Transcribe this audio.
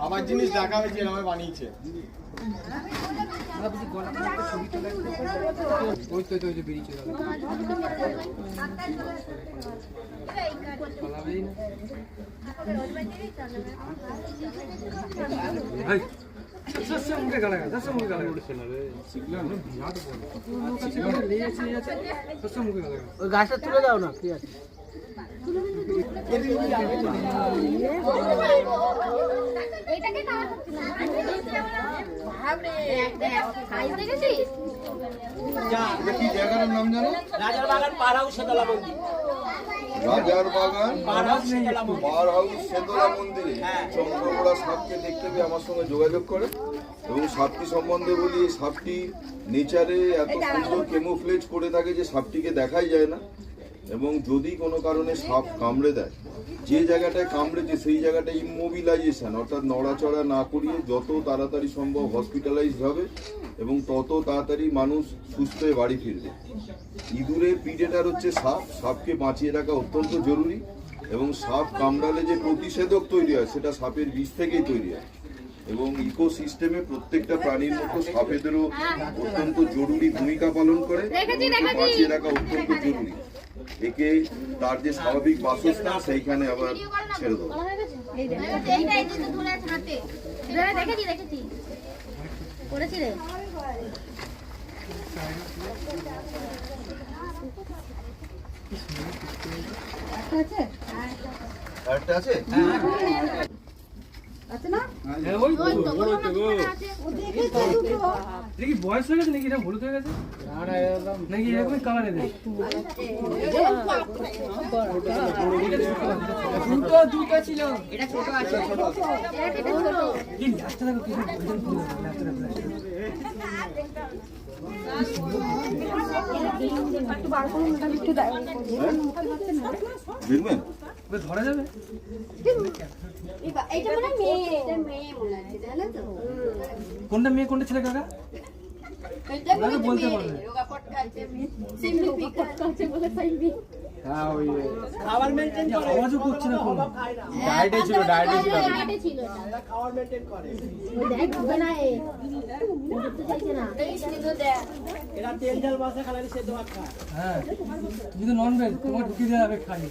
আবার জিনিস দেখা হয়েছে এরকম বানিয়েছে। গাছটা তুলে দাও না, ঠিক আছে। জায়গাটার নাম জানো? রাজার বাগান পার হাউস শীতলা মন্দির। রাজার বাগান পার হাউস শীতলা মন্দির। পার হাউস শীতলা মন্দিরে চন্দ্রকোড়া সাপকে দেখতে পেয়ে আমার সঙ্গে যোগাযোগ করে এবং সাপটি সম্বন্ধে বলি, এই সাপটি নেচারে এত সুন্দর কেমোফ্লেজ করে থাকে যে সাপটিকে দেখাই যায় না, এবং যদি কোনো কারণে সাপ কামড়ে দেয়, যে জায়গাটায় কামড়েছে সেই জায়গাটা ইমোবিলাইজেশন অর্থাৎ নড়াচড়া না করিয়ে যত তাড়াতাড়ি সম্ভব হসপিটালাইজড হবে এবং তত তাড়াতাড়ি মানুষ সুস্থ হয়ে বাড়ি ফিরবে। ইঁদুরের প্রিডেটার হচ্ছে সাপ, সাপকে বাঁচিয়ে রাখা অত্যন্ত জরুরি, এবং সাপ কামড়ালে যে প্রতিষেধক তৈরি হয় সেটা সাপের বিষ থেকেই তৈরি হয়, এবং ইকোসিস্টেমে প্রত্যেকটা প্রাণীর মতো সাপেদেরও অত্যন্ত জরুরি ভূমিকা পালন করে, বাঁচিয়ে রাখা অত্যন্ত জরুরি। একে তার যে স্বাভাবিক বাসস্থান সেইখানে আবার ছেড়ে দেবো। আরেকটা আছে? বয়স হয়ে গেছে নাকি, এটা হলুদ হয়ে গেছে নাকি এরকম কালারে দেয়? দুটো ছিল, এটা ছোট আছে। ধরা যাবে? কোনটা মেয়ে কোনটা ছেলে কাকা? বলতে পারবে খাবার মেইনটেইন করে, আওয়াজও করছে না কোনো। ডায়েটে ছিল, ডায়েটে ছিল। খাবার মেইনটেইন করে। এরা তেল ঝাল মশলা খালি সেদ্ধ ভাত খায়। হ্যাঁ, তুমি তো নন ভেজ, তোমার ঢুকিয়ে দেওয়া হবে খালি।